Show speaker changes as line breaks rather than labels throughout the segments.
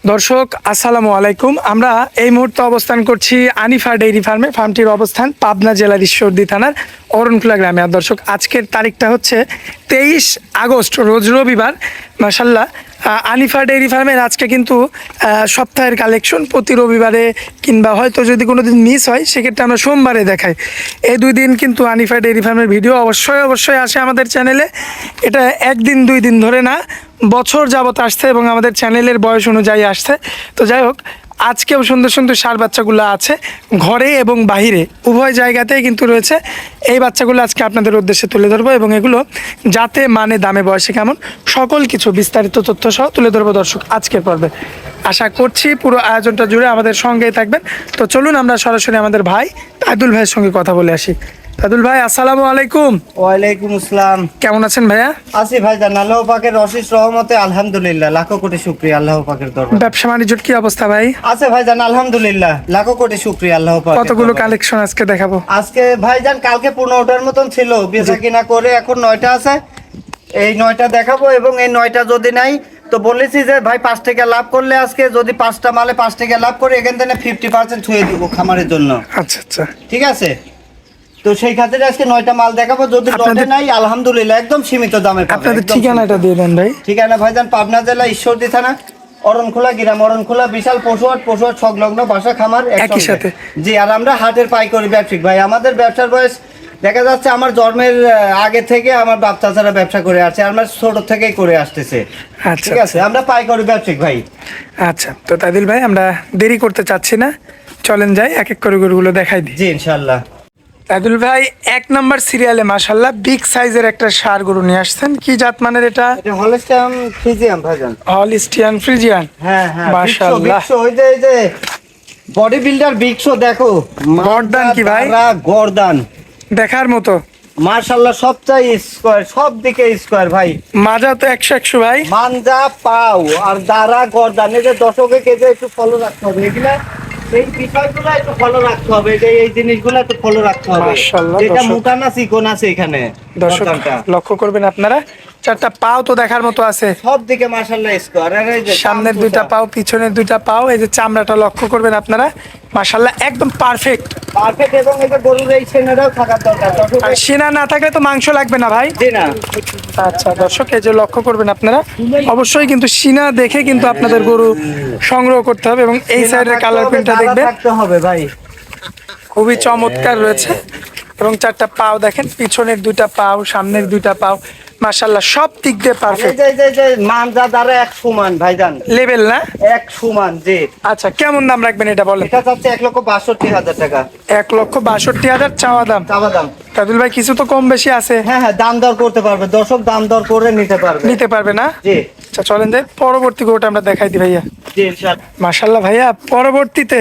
দর্শক আসসালামু আলাইকুম। আমরা এই মুহূর্তে অবস্থান করছি আনিফা ডেইরি ফার্মে। ফার্মটির অবস্থান পাবনা জেলার ঈশ্বরদী থানার অরণখোলা গ্রামে। আর দর্শক, আজকের তারিখটা হচ্ছে 23 আগস্ট, রোজ রবিবার। মাশাল্লাহ, আনিফা ডেইরি ফার্মের আজকে কিন্তু সপ্তাহের কালেকশন প্রতি রবিবারে কিংবা হয়তো যদি কোনো দিন মিস হয় সেক্ষেত্রে আমরা সোমবারে দেখাই। এই 2 দিন কিন্তু আনিফা ডেইরি ফার্মের ভিডিও অবশ্যই আসে আমাদের চ্যানেলে। এটা একদিন 2 দিন ধরে না, বছর যাবত আসছে এবং আমাদের চ্যানেলের বয়স অনুযায়ী আসছে। তো যাই হোক, আজকেও সুন্দর সুন্দর ষাঁড় বাচ্চাগুলো আছে, ঘরে এবং বাহিরে উভয় জায়গাতেই কিন্তু রয়েছে। এই বাচ্চাগুলো আজকে আপনাদের উদ্দেশ্যে তুলে ধরবো এবং এগুলো যাতে মানে দামে বয়সে কেমন সকল কিছু বিস্তারিত তথ্য সহ তুলে ধরবো দর্শক আজকের পর্বে। আশা করছি পুরো আয়োজনটা জুড়ে আমাদের সঙ্গেই থাকবেন। তো চলুন আমরা সরাসরি আমাদের ভাই তাইদুল ভাইয়ের সঙ্গে কথা বলে আসি। তাইদুল ভাই, আসসালামু আলাইকুম।
ওয়ালাইকুম আসসালাম।
কেমন আছেন ভাইয়া?
আছি ভাইজান, আল্লাহ পাকের অশেষ রহমতে আলহামদুলিল্লাহ, লাখো কোটি শুকরিয়া আল্লাহ পাকের দরবারে।
ব্যবসা বাণিজ্যের কি অবস্থা ভাই?
আছে ভাইজান আলহামদুলিল্লাহ, লাখো কোটি শুকরিয়া আল্লাহ পাকের।
কতগুলো কালেকশন আজকে দেখাবো?
আজকে ভাইজান কালকে 15টার মতন ছিল, বেচা কিনা করে এখন 9টা আছে। এই 9টা দেখাবো এবং এই 9টা যদি নাই তো বলেছি যে ভাই 5 টাকা লাভ করলে আজকে যদি 5টা মালে 5 টাকা লাভ করে এখান থেকে 50% ছুঁয়ে দিব খামারের জন্য।
আচ্ছা আচ্ছা,
ঠিক আছে। তো সেই খাতিরে আজকে 9টা মাল দেখাবো, যদি লটে নাই আলহামদুলিল্লাহ একদম সীমিত দামে পাবেন।
আপনাদের ঠিকানাটা দিয়ে দেন ভাই।
ঠিকানা ভাইজান পাবনা জেলা ঈশ্বরদী থানা অরণখোলা গ্রাম, অরণখোলা বিশাল পশুহাট সংলগ্ন বাসা খামার
একই সাথে।
জি, আর আমরা হাটের পাইকারি ব্যবসায়িক ভাই। আমাদের ব্যবসার বয়স দেখা যাচ্ছে আমার জন্মের আগে থেকে আমার বাপ চাচারা ব্যবসা করে আসছে, আমরা ছোট থেকেই করে আসতেছে।
আচ্ছা
ঠিক আছে, আমরা পাইকারি ব্যবসায়িক ভাই।
আচ্ছা, তো তাদিল ভাই আমরা দেরি করতে চাচ্ছি না, চলেন যাই এক এক করে গরুগুলো দেখাই দিই।
জি ইনশাআল্লাহ।
তাদিল ভাই, 1 নাম্বার সিরিয়ালে মাশাআল্লাহ বিগ সাইজের একটা ষাঁড় গরু নিয়ে আসছেন। কি জাত মানের এটা?
এটা হলস্টাইন ফ্রিজিয়ান ভাইজান।
Holstein Friesian.
হ্যাঁ হ্যাঁ,
মাশাআল্লাহ।
এই যে বডি বিল্ডার বিগশো দেখো।
গর্দান কি ভাই?
গর্দান
দেখার মতো
মাশাআল্লাহ, সবচাই স্কয়ার, সব দিকে স্কয়ার ভাই।
মাজা তো 100 ভাই।
মানজা পাও আর দাঁড়া গর্দান, এই যে দর্শকে কেজে একটু ফলো রাখতে হবে। এগুলা এই বিষয়গুলো একটু ফলো রাখতে হবে, যে এই জিনিসগুলো একটু ফলো রাখতে হবে।
মাশাআল্লাহ,
যেটা
দর্শক।
মোটা না চিকন আছে এখানে
দর্শক
গর্দানটা।
লক্ষ্য করবেন আপনারা, 4টা পাও তো দেখার মতো আছে।
সব দিকে মাশাআল্লাহ স্কয়ার। আর এই যে
সামনের 2টা পাও, পিছনের 2টা পাও, এই যে চামড়াটা লক্ষ্য করবেন আপনারা, মাশাআল্লাহ একদম পারফেক্ট।
পারফেক্ট। এবং এই যে গরুর এই সেনাটাও থাকার দরকার।
আর সিনা না থাকলে তো মাংস লাগবে না ভাই।
জি না।
আচ্ছা দর্শক, এই যে লক্ষ্য করবেন আপনারা, অবশ্যই কিন্তু সিনা দেখে কিন্তু আপনাদের গরু সংগ্রহ করতে হবে। এবং এই সাইডের কালার প্রিন্টটা দেখবেন,
থাকতে হবে ভাই।
খুবই চমৎকার রয়েছে। এবং 4টা পাও দেখেন, পিছনের 2টা পাও, সামনের 2টা পাও, মাশাআল্লাহ সব দিক দিয়ে
এই
পারফেক্ট।
যে মানজা দ্বারা এক সমান ভাইজান,
লেভেল না?
এক সমান। জি।
আচ্ছা, কেমন দাম রাখবেন এটা বলেন?
এটা চাচ্ছে 1,62,000 টাকা।
1,62,000 চাওয়া দাম।
চাওয়া দাম।
তাদুল ভাই, কিছু তো কম বেশি আছে?
হ্যাঁ হ্যাঁ, দাম দর করতে পারবে দর্শক, দাম দর করে নিতে পারবে
না?
জি।
আচ্ছা চলেন যাই, পরবর্তী গরুটা আমরা দেখাই দিই ভাইয়া।
জি ইনশাআল্লাহ।
মাশাআল্লাহ ভাইয়া, পরবর্তীতে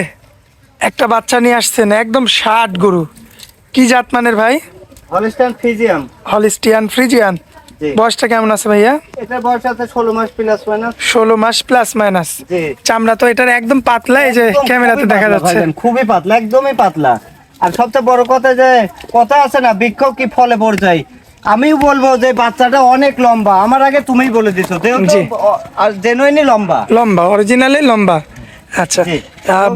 একটা বাচ্চা নিয়ে আসছেন, একদম 60 গরু। কি জাত মানের ভাই?
Holstein Friesian.
Holstein Friesian.
জি।
বয়সটা কেমন আছে ভাইয়া?
এটা বয়স আছে 16 মাস প্লাস মাইনাস।
16 মাস প্লাস মাইনাস।
জি।
চামড়া তো এটার একদম পাতলা, এই যে
একদম
ক্যামেরাতে
খুবই
দেখা
পাতলা
যাচ্ছে।
ভাইজান, খুবই পাতলা, একদমই পাতলা। আর সবচেয়ে বড় কথা যে কথা আছে না, বৃক্ষ কি ফলে পড়ে যায়। আমিও বলবো যে বাচ্চাটা অনেক লম্বা, আমার আগে তুমিই বলে দিছো,
জি।
আর জেনুইনই লম্বা।
লম্বা, অরিজিনালি লম্বা। আচ্ছা,
জি।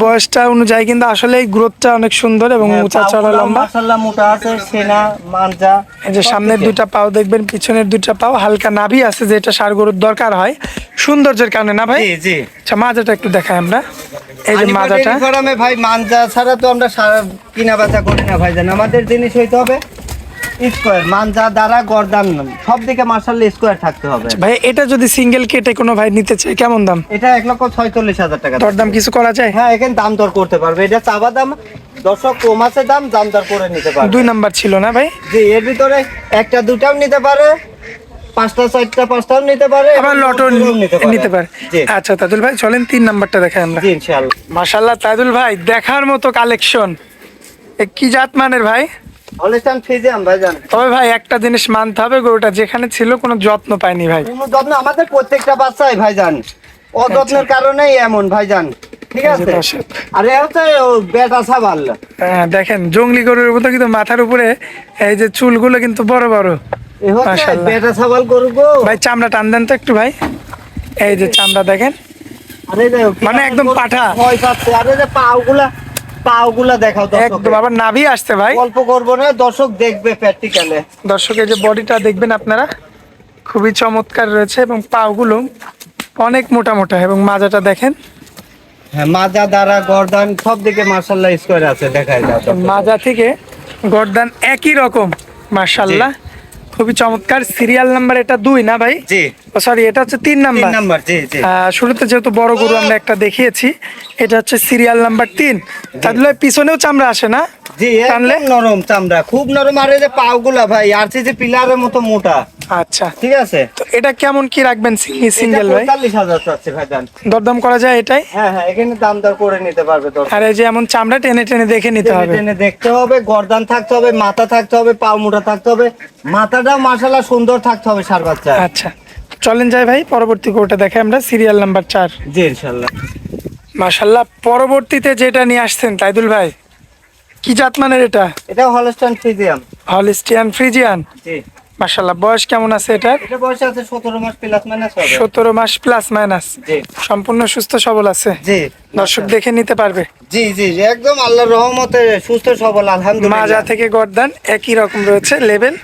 বয়সটা অনুযায়ী কিন্তু আসলে গ্রোথটা অনেক সুন্দর এবং
হ্যাঁ,
উঁচা চড়া
পাগুলাও
লম্বা।
মাশাআল্লাহ মোটা আছে, সেনা মানজা।
এই যে সামনের 2টা পাও দেখবেন, পিছনের 2টা পাও, হালকা নাভি আছে, যেটা ষাঁড় গরুর দরকার হয় সৌন্দর্যের কারণে, না ভাই?
জি জি।
আচ্ছা, মাজাটা একটু দেখাই আমরা। এই যে
আনিফা
মাজাটা,
ডেইরি ফার্মে ভাই মানজা ছাড়া তো আমরা কিনা বেচা করি না ভাইজান। আমাদের জিনিস হইতে হবে স্কোয়ার, মানজা দ্বারা গর্দান সব দিকে মাশাআল্লাহ স্কোয়ার থাকতে হবে।
ভাই এটা যদি সিঙ্গেল কেটে কোনো ভাই নিতে চায় কেমন দাম?
এটা 1,46,000 টাকা।
দরদাম কিছু করা যায়?
হ্যাঁ, এখানে দাম দর করতে পারবে। এটা চাবা দাম, দর্শক কম আছে, দাম দর করে নিতে পারবে।
2 নাম্বার ছিল না ভাই?
জি, এর ভিতরে একটা দুটাও নিতে পারে, 5টা 4টা 5টাও নিতে পারে,
আবার লটও নিতে পারে।
জি।
আচ্ছা তাজুল ভাই, চলেন 3 নাম্বারটা দেখাই আমরা।
জি ইনশাআল্লাহ।
মাশাআল্লাহ তাজুল ভাই, দেখার মতো কালেকশন। কি জাত মানের ভাই?
হলস্টাইন ফ্রিজিয়ান ভাইজান।
তবে ভাই একটা জিনিস মানতে হবে, গরুটা যেখানে ছিল কোনো যত্ন পায়নি ভাই।
কোনো যত্ন আমাদের প্রত্যেকটা বাচ্চাই ভাইজান অযত্নের কারণেই এমন ভাইজান। ঠিক আছে।
দর্শক।
আর এ হচ্ছে বেটা সাবাল।
হ্যাঁ দেখেন, জঙ্গলি গরুর মতো কিন্তু মাথার উপরে এই যে চুলগুলো কিন্তু বড় বড়।
এ হচ্ছে
মাশাআল্লাহ।
বেটা সাবাল গরু গো।
ভাই চামড়া টান দেন তো একটু ভাই। এই যে চামড়া দেখেন,
আরে যে
মানে একদম পাঠা।
ভয় পাচ্ছে। আরে যে পাওগুলা দেখাও দর্শক।
একদম আবার নাভি আসছে ভাই।
গল্প করবো না, দর্শক দেখবে প্র্যাকটিক্যালে।
দর্শকের যে বডিটা দেখবেন আপনারা, খুবই চমৎকার রয়েছে এবং পাগুলো অনেক মোটা মোটা এবং মাজাটা দেখেন।
হ্যাঁ, মাজা দ্বারা গর্দান সব দিকে মার্শাল্লাহ স্কোয়ার আছে, দেখাই যাও দর্শক।
মাজা থেকে গর্দান একই রকম, মাশাআল্লাহ খুবই চমৎকার। সিরিয়াল নাম্বার এটা 2 না ভাই?
জি,
ও সরি, এটা হচ্ছে 3
তিন
নাম্বার।
নাম্বার। জি জি
শুরুতে যেহেতু বড় গরু আমরা একটা দেখিয়েছি, এটা হচ্ছে সিরিয়াল নাম্বার 3। তাহলে পিছনেও চামড়া আসে না
জি,
টানলে?
একদম নরম চামড়া, খুব নরম। আর এই যে পাওগুলা ভাই আরসিসি পিলারের মতো মোটা।
আচ্ছা,
ঠিক আছে।
তো এটা কেমন কি রাখবেন সিঙ্গেল ভাই?
45,000 চাচ্ছে ভাইজান।
দরদাম করা যায় এটাই?
হ্যাঁ হ্যাঁ, এখানে দাম দর করে নিতে পারবে দর্শক।
আর এই যে এমন চামড়া টেনে টেনে দেখে নিতে
টেনে
হবে।
টেনে দেখতে হবে, গর্দান থাকতে হবে, মাথা থাকতে হবে, পাও মোটা থাকতে হবে, মাথাটাও মাশাআল্লাহ সুন্দর থাকতে হবে সার বাচ্চা।
আচ্ছা, চলেন যাই ভাই পরবর্তী গরুটা দেখে আমরা, সিরিয়াল নাম্বার 4।
জি ইনশাআল্লাহ।
মাশাআল্লাহ, পরবর্তীতে যেটা নিয়ে আসছেন তাইদুল ভাই, কি জাত মানের এটা?
এটা হলস্টাইন ফ্রিজিয়াম।
Holstein Friesian.
জি,
মাশাআল্লাহ, বয়স কেমন আছে এটার?
এটা বয়স আছে 17 মাস প্লাস মাইনাস হবে।
17 মাস প্লাস মাইনাস।
জি
সম্পূর্ণ সুস্থ সবল আছে,
জি
দর্শক দেখে নিতে পারবে।
জি জি জি, একদম আল্লাহর রহমতে সুস্থ সবল
মাজা
আলহামদুলিল্লাহ।
থেকে গর্দান একই রকম রয়েছে লেভেল।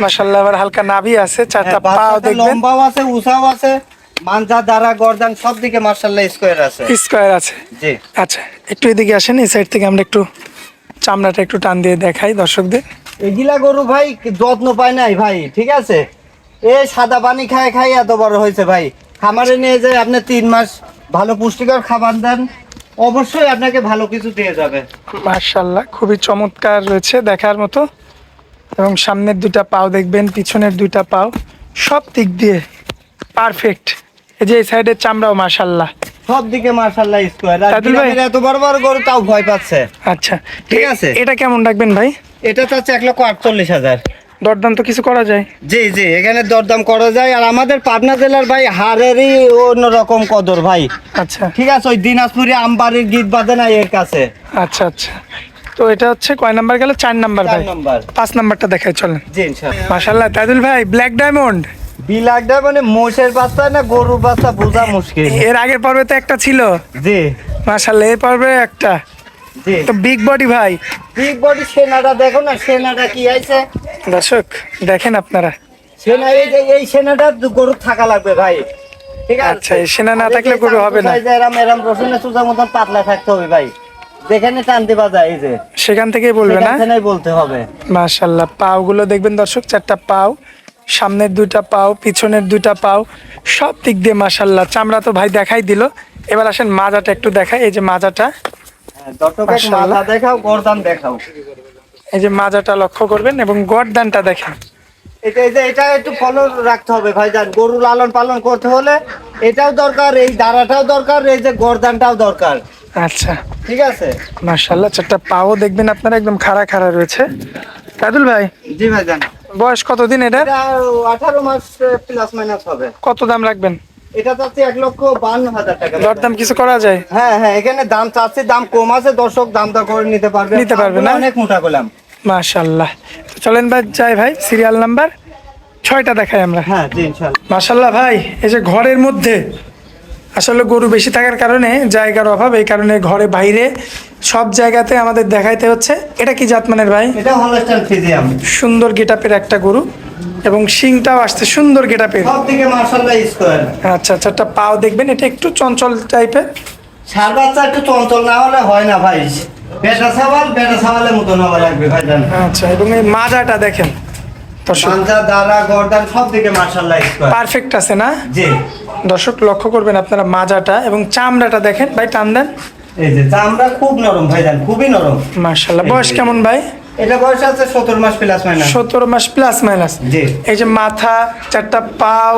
মাশাআল্লাহ, আবার হালকা নাভি আছে, চারটা
হ্যাঁ,
পাও
বাচ্চাটা
দেখবেন
লম্বাও আছে, উঁচাও আছে, মানজা দ্বারা গর্দান সব দিকে মাশাআল্লাহ স্কোয়ার আছে।
স্কোয়ার আছে।
জি,
আচ্ছা, একটু এদিকে আসেন, এই সাইড থেকে আমরা একটু চামড়াটা একটু টান দিয়ে দেখাই দর্শকদের।
এগুলা গরু ভাই যত্ন পায় নাই ভাই, ঠিক আছে। এ সাদা পানি খায় খাই এত বড় হয়েছে ভাই। খামারে নিয়ে যায় আপনি 3 মাস ভালো পুষ্টিকর খাবার দেন, অবশ্যই আপনাকে ভালো কিছু দিয়ে যাবে।
মাশাআল্লাহ, খুবই চমৎকার রয়েছে দেখার মতো। এবং সামনের দুইটা পাও দেখবেন, পিছনের দুইটা পাও সব দিক দিয়ে পারফেক্ট। এই যে এই সাইডের চামড়াও মাশাআল্লাহ।
সব দিকে মাশাআল্লাহ স্কোয়ার। আর
তাজুল ভাই,
গ্রামের এত বড় বড় গরু তাও ভয় পাচ্ছে।
আচ্ছা
ঠিক আছে।
এটা কেমন রাখবেন ভাই?
এটা চাচ্ছে 1,48,000।
দরদাম তো কিছু করা যায়?
জি জি, এখানে দরদাম করা যায়। আর আমাদের পাবনা জেলার ভাই হারেরই অন্যরকম কদর ভাই।
আচ্ছা
ঠিক আছে, ওই দিনাজপুরে আমবাড়ির গীত বাজে না এর কাছে।
আচ্ছা আচ্ছা, তো এটা হচ্ছে কয় নাম্বার গেল? 4 নাম্বার
4
ভাই।
নাম্বার।
5 নাম্বারটা দেখাই চলেন।
জি ইনশাআল্লাহ।
মাশাআল্লাহ তাজুল ভাই, ব্ল্যাক ডায়মন্ড।
বিলাকটা মানে মোষের বাচ্চা না গরুর বাচ্চা বোঝা মুশকিল।
এর আগের পর্বে তো একটা ছিল।
জি
মাশাআল্লাহ, এর পর্বে একটা।
জি,
তো বিগ বডি ভাই।
বিগ বডি সেনাটা দেখো না, সেনাটা কি আইছে।
দর্শক দেখেন আপনারা।
সেনা এই সেনাটা গরু থাকা লাগবে ভাই। ঠিক আছে।
আচ্ছা, এই সেনা না থাকলে গরু হবে না।
এরম এরম রসুনের চুষার মতন পাতলা থাকতে হবে ভাই, যেখানে টানতে বাজা এই যে
সেখান থেকেই বলবে না?
সেখানেই বলতে হবে।
মাশাআল্লাহ, পাও গুলো দেখবেন দর্শক, 4টা পাও, সামনের 2টা পাও, পিছনের 2টা পাও, সব দিক দিয়ে মাশাআল্লাহ। চামড়া তো ভাই দেখাই দিল, এবার আসেন মাজাটা একটু দেখাই। এই যে মাজাটা,
হ্যাঁ, দর্শকের
মাশাআল্লাহ।
মাথা দেখাও, গর্দান দেখাও।
এই যে মাজাটা লক্ষ্য করবেন এবং গর্দানটা দেখেন।
এটা একটু ফলো রাখতে হবে ভাইজান, গরু লালন পালন করতে হলে এটাও দরকার, এই দাঁড়াটাও দরকার, এই যে গর্দানটাও দরকার।
আচ্ছা
ঠিক আছে।
মাশাআল্লাহ, 4টা পাও দেখবেন আপনারা একদম খাড়া খাড়া রয়েছে। কাদুল ভাই,
জি ভাইজান।
বয়স কতদিন এটা?
এটা 18 মাস প্লাস মাইনাস হবে।
কত দাম রাখবেন?
এটা চাচ্ছি 1,52,000 টাকা।
দরদাম কিছু করা যায়?
হ্যাঁ হ্যাঁ, এখানে দাম চাচ্ছি, দাম কম আছে, দর্শক দাম দর করে নিতে পারবে।
নিতে পারবে না?
অনেক মোটা করলাম।
মাশাআল্লাহ, তো চলেন ভাই যাই ভাই, সিরিয়াল নাম্বার 6টা দেখাই আমরা।
হ্যাঁ জি ইনশাআল্লাহ।
মাশাআল্লাহ ভাই, এই যে ঘরের মধ্যে আসলে গরু বেশি থাকার কারণে জায়গার অভাব, এই কারণে ঘরে বাইরে সব জায়গাতে আমাদের দেখাইতে হচ্ছে। এটা কি জাতমানের ভাই?
এটা হলস্টাইন ফ্রিজিয়াম।
সুন্দর গেটআপের একটা গরু এবং শিংটাও আসছে সুন্দর গেটআপের।
সব দিকে মাশাআল্লাহ স্কোয়ার।
আচ্ছা, 4টা পাও দেখবেন, এটা একটু চঞ্চল টাইপের।
সার বাচ্চা একটু চঞ্চল না হলে হয় না ভাই। বেটা সাওয়ালের মতন হওয়া লাগবে ভাইজান।
আচ্ছা, এবং এই মাজাটা দেখেন দর্শক,
পাঞ্জা দাঁড়া গর্দান সব দিকে মাশাআল্লাহ স্কোয়ার।
পারফেক্ট আছে না?
জি,
দর্শক লক্ষ্য করবেন আপনারা মাজাটা এবং চামড়াটা দেখেন ভাই, টান দেন।
এই যে চামড়া খুব নরম ভাইজান, খুবই নরম।
মাশাআল্লাহ, বয়স কেমন ভাই?
এটা বয়স আছে 17 মাস প্লাস মাইনাস।
17 মাস প্লাস মাইনাস।
জি।
এই যে মাথা, 4টা পাও,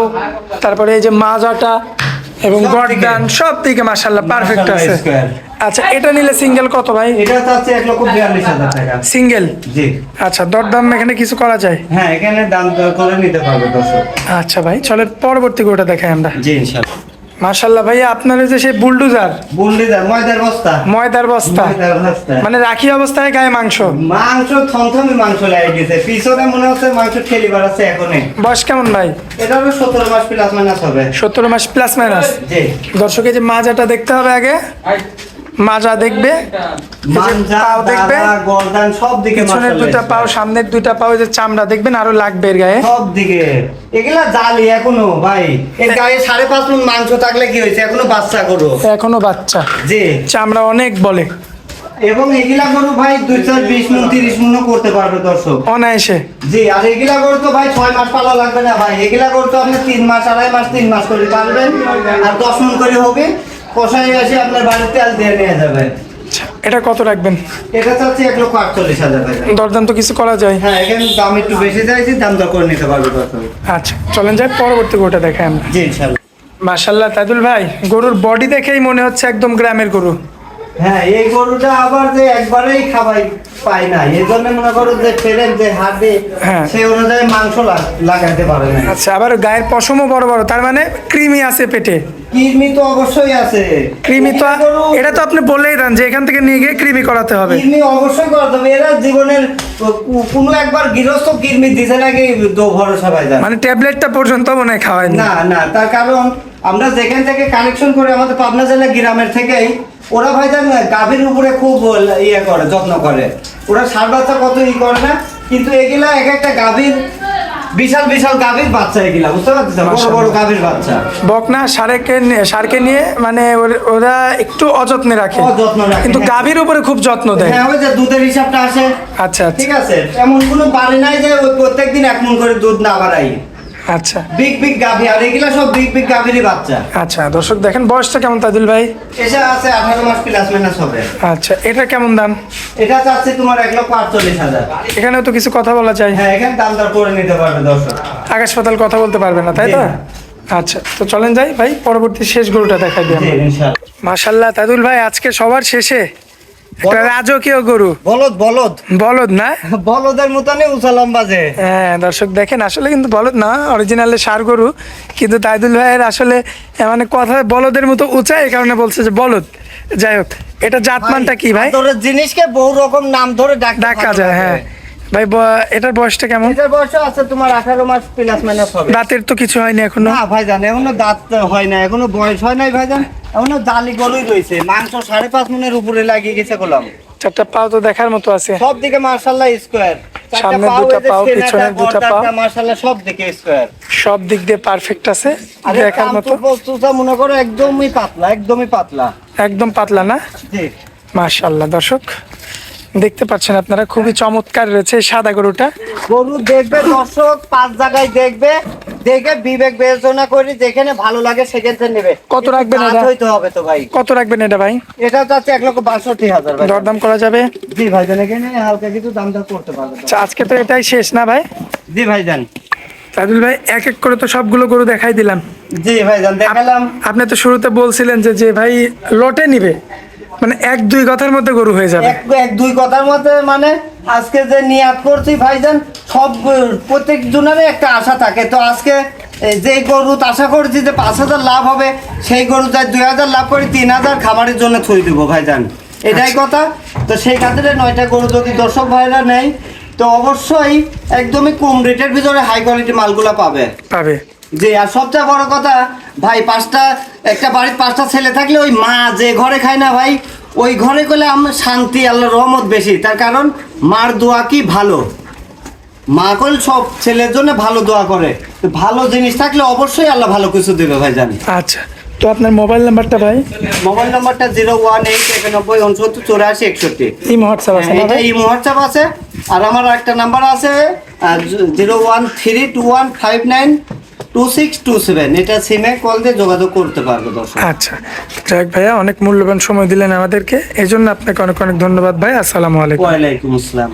তারপরে এই যে মাজাটা এবং
সব দিকে।
গর্দান সব দিকে মাশাআল্লাহ পারফেক্ট
মাশাআল্লাহ
আছে।
স্কোয়ার।
আচ্ছা, এটা নিলে সিঙ্গেল কত ভাই?
এটা চাচ্ছি 1,42,000 টাকা।
সিঙ্গেল?
জি।
আচ্ছা, দরদাম এখানে কিছু করা যায়?
হ্যাঁ, এখানে দাম দর করে নিতে পারবে দর্শক।
আচ্ছা ভাই, চলেন পরবর্তী গরুটা দেখাই আমরা।
জি ইনশাআল্লাহ।
মাশাল্লাহ ভাইয়া, আপনার ওই যে সেই বুলডোজার
বুল্ডিদার ময়দার বস্তা,
ময়দার বস্তা,
ময়দার বস্তা।
মানে রাখি অবস্থায় গায়ে মাংস।
মাংস থমথমে মাংস লেগে গেছে, পিছনে মনে হচ্ছে মাংস ঠেলি বাড়াচ্ছে এখনই।
বয়স কেমন ভাই?
এটা হলো 17 মাস প্লাস মাইনাস হবে।
17 মাস প্লাস মাইনাস।
জি,
দর্শক এই যে মাজাটা দেখতে হবে আগে, মাজা দেখবে,
মাঞ্জা,
পাও দেখবে,
দাঁড়া, গর্দান সব দিকে
পিছনের
মাশাআল্লাহ
দুইটা পাও, সামনের দুইটা পাও, যে চামড়া দেখবেন আরো লাগবে এর গায়ে।
সব দিকে এগুলা জালি এখনো ভাই। এর গায়ে 5.5 মণ মাংস থাকলে কি হয়েছে, এখনো বাচ্চা গরু।
এখনো বাচ্চা,
জি,
চামড়া অনেক বলে,
এবং এগুলা গরু ভাই 2-4-20 মণ 30 মণ করতে পারবে দর্শক।
অনায়াসে।
জি, আর এগুলা গরু তো ভাই 6 মাস পালা লাগবে না ভাই। এগুলা গরু তো আপনি 3 মাস, 2.5 মাস, 3 মাস করে পালবেন, আর 10 মণ করে হবে। কষাই এসে আপনার বাড়িতে তেল দিয়ে নিয়ে যাবে।
এটা কত রাখবেন?
এটা চাচ্ছি 1,48,000 টাকা।
দরদাম তো কিছু করা যায়?
হ্যাঁ, এখানে দাম একটু বেশি চাইছি, দাম দর করে নিতে পারবে দর্শক।
আচ্ছা চলেন যাই পরবর্তী গরুটা দেখাই আমরা।
জি ইনশাআল্লাহ।
মাশাল্লাহ তাইদুল ভাই, গরুর বডি দেখেই মনে হচ্ছে একদম গ্রামের গরু।
হ্যাঁ, এই গরুটা আবার যে একবারেই খাবাই পায় না, এই জন্য মনে করো যে ফেরেন যে হাতে,
হ্যাঁ।
সেই অনুযায়ী মাংস লাগাতে পারে না।
আচ্ছা, আবার গায়ের পশমও বড় বড়, তার মানে ক্রিমি আছে পেটে।
কৃমি তো অবশ্যই আছে।
ক্রিমি তো,
এই গরু-
এটা তো আপনি বলেই দেন যে এখান থেকে নিয়ে গিয়ে ক্রিমি করাতে হবে।
কৃমি অবশ্যই করতে হবে। এরা জীবনের কোনো একবার গৃহস্থ কৃমি দিছে নাকি দো ভরসা পাই যায়
মানে ট্যাবলেটটা পর্যন্ত মনে হয় খাওয়ায়নি।
না না, তার কারণ আমরা যেখান থেকে কালেকশন করে আমাদের পাবনা জেলা গ্রামের থেকেই ওরা ভাইজান গাভীর উপরে খুব ইয়ে করে, যত্ন করে। ওরা সার বাচ্চা কত করে না, কিন্তু এগুলা এক একটা গাভীর বিশাল বিশাল গাভীর বাচ্চা, এগুলা বুঝতে পারছেন, বড় বড় গাভীর বাচ্চা।
বকনা সারকে নিয়ে মানে ওরা একটু অযত্নে রাখে,
অযত্ন রাখে,
কিন্তু
হ্যাঁ।
গাভীর উপরে খুব যত্ন দেয়।
হ্যাঁ, ওই যে দুধের হিসাবটা আসে।
আচ্ছা আচ্ছা
ঠিক আছে, এমন কোনো বাড়ি নাই যে ওই প্রত্যেকদিন 1 মণ করে দুধ না বাড়াই।
আচ্ছা
বিগ বিগ গাভী, আর এগুলা সব বিগ বিগ গাভীরই বাচ্চা।
আচ্ছা দর্শক দেখেন বয়সটা কেমন তাইদুল ভাই?
এসে আছে 18 মাস প্লাস মাইনাস হবে।
আচ্ছা, এটা কেমন দাম?
এটা চাচ্ছি তোমার 1,48,000।
এখানেও তো কিছু কথা বলা যায়।
হ্যাঁ, এখানে দাম দর করে নিতে পারবে দর্শক।
আকাশ পাতাল কথা বলতে পারবে না, তাই তো?
জি না।
আচ্ছা, তো চলেন যাই ভাই, পরবর্তী শেষ গরুটা দেখাই দিই
জি,
আমরা।
ইনশাআল্লাহ।
মাশাল্লাহ তাইদুল ভাই, আজকে সবার শেষে একটা
বলদ।
রাজকীয় গরু,
বলদ বলদ
বলদ না?
বলদের মতনই উঁচা লম্বা যে।
হ্যাঁ দর্শক দেখেন, আসলে কিন্তু বলদ না, অরিজিনালে ষাঁড় গরু, কিন্তু তাইদুল ভাইয়ের আসলে মানে কথা বলদের মতো উঁচা, এই কারণে বলছে যে বলদ। যাই হোক, এটা জাতমানটা কি ভাই?
তোর জিনিসকে বহু রকম নাম ধরে
ডাকা যায়, হ্যাঁ ভাই। এটার বয়সটা কেমন?
এটার বয়স আছে তোমার 18 মাস প্লাস মাইনাস হবে।
দাঁতের তো কিছু হয়নি এখনো?
না ভাইজান, এখনো দাঁত হয় না, এখনো বয়স হয় নাই ভাইজান, এখনো জালি গরুই রয়েছে। মাংস 5.5 মণের উপরে লাগিয়ে গেছে গোলাম।
চারটা পাও তো দেখার মতো আছে,
সব দিকে মাশাআল্লাহ স্কয়ার।
সামনের দুটো পাও, পিছনের দুটো পাও,
মাশাআল্লাহ সব দিকে স্কয়ার।
সব দিক দিয়ে পারফেক্ট আছে,
আর
দেখার মতো।
বস্তুটা মনে করো একদমই পাতলা, একদমই পাতলা।
একদম পাতলা না?
জি,
মাশাআল্লাহ দর্শক দেখতে পাচ্ছেন আপনারা, খুবই চমৎকার রয়েছে এই সাদা গরুটা।
গরু দেখবে দর্শক, 5 জায়গায় দেখবে, দেখে বিবেক বিবেচনা করে যেখানে ভালো লাগে সেখান থেকে নেবে।
কত রাখবেন
দাঁত
এটা?
হইতে হবে তো ভাই।
কত রাখবেন এটা ভাই?
এটা চাচ্ছে 1,62,000 ভাই।
দরদাম করা যাবে?
জি ভাইজান, এখানে হালকা কিছু দাম দর করতে পারবে।
আচ্ছা, আজকে তো এটাই শেষ না ভাই?
জি ভাইজান।
তাজুল ভাই, এক এক করে তো সবগুলো গরু দেখাই দিলাম।
জি ভাইজান, দেখালাম।
আপনি তো শুরুতে বলছিলেন যে যে ভাই লটে নিবে, মানে 1-2 কথার মধ্যে গরু হয়ে যাবে।
এক দুই কথার মধ্যে মানে আজকে যে নিয়াত করছি ভাইজান, সব প্রত্যেক জনেরই একটা আশা থাকে। তো আজকে যে গরু আশা করছি যে 5,000 লাভ হবে, সেই গরু যাই 2,000 লাভ করি, 3,000 খামারের জন্য থই দিব ভাইজান, এটাই কথা। তো সেই খাতিরে 9টা গরু যদি দর্শক ভাইরা নেয়, তো অবশ্যই একদমই কম রেটের ভিতরে হাই কোয়ালিটি মালগুলা পাবে।
পাবে।
জি, আর সবচেয়ে বড় কথা ভাই, একটা বাড়ির 5টা ছেলে থাকলে ওই মা যে ঘরে খায় না ভাই, ওই ঘরে করলে আমরা শান্তি, আল্লাহর রহমত বেশি। তার কারণ মার দোয়া কি ভালো, মা কল সব ছেলের জন্য ভালো দোয়া করে। তো ভালো জিনিস থাকলে অবশ্যই আল্লাহ ভালো কিছু দেবে ভাইজান।
আচ্ছা, তো আপনার মোবাইল নাম্বারটা ভাই?
মোবাইল নাম্বারটা 01891948161।
এই হোয়াটসঅ্যাপ আছে না
এটা
ভাই?
এই হোয়াটসঅ্যাপ আছে। আর আমার একটা নাম্বার আছে 01321592627। এটা সিমে কল দিয়ে যোগাযোগ করতে পারবে দর্শক।
আচ্ছা, যাক ভাইয়া, অনেক মূল্যবান সময় দিলেন আমাদেরকে, এই জন্য আপনাকে অনেক অনেক ধন্যবাদ ভাই। আসসালামু আলাইকুম।
ওয়ালাইকুম আসসালাম।